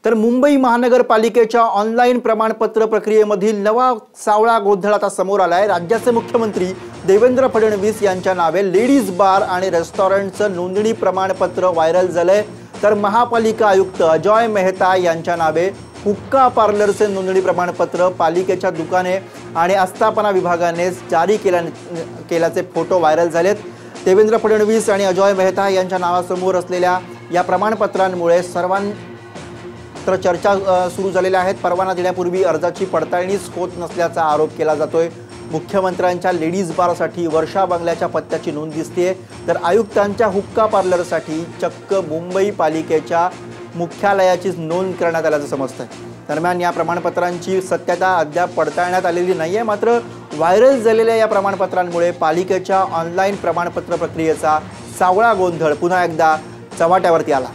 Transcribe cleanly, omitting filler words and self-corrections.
तर मुंबई महानगरपालिकेच्या ऑनलाईन प्रमाणपत्र प्रक्रियेमधील नवा सावळा गोंधळ आता समोर आलाय। राज्याचे मुख्यमंत्री देवेंद्र फडणवीस यांच्या नावे लेडीज बार आणि रेस्टॉरंटचं नोंदणी प्रमाणपत्र व्हायरल झालंय। तर महापालिका आयुक्त अजॉय मेहता यांच्या नावे हुक्का पार्लरचे नोंदणी प्रमाणपत्र पालिकेच्या दुकाने आणि आस्थापना विभागाने जारी केल्याचे फोटो व्हायरल झालेत। देवेंद्र फडणवीस आणि अजॉय मेहता यांच्या नावासमोर असलेल्या या प्रमाणपत्रांमुळे सर्वांत्र चर्चा सुरू झालेल्या आहेत। परवाना देण्यापूर्वी अर्जाची पडताळणीच होत नसल्याचा आरोप केला जातोय। मुख्यमंत्र्यांच्या लेडीज बारसाठी वर्षा बंगल्याच्या पत्त्याची नोंद दिसते, तर आयुक्तांच्या हुक्का पार्लरसाठी चक्क मुंबई पालिकेच्या मुख्यालयाचीच नोंद करण्यात आल्याचं समजतंय। दरम्यान या प्रमाणपत्रांची सत्यता अद्याप पडताळण्यात आलेली नाहीये। मात्र व्हायरल झालेल्या या प्रमाणपत्रांमुळे पालिकेच्या ऑनलाईन प्रमाणपत्र प्रक्रियेचा सावळा गोंधळ पुन्हा एकदा चव्हाट्यावरती आला।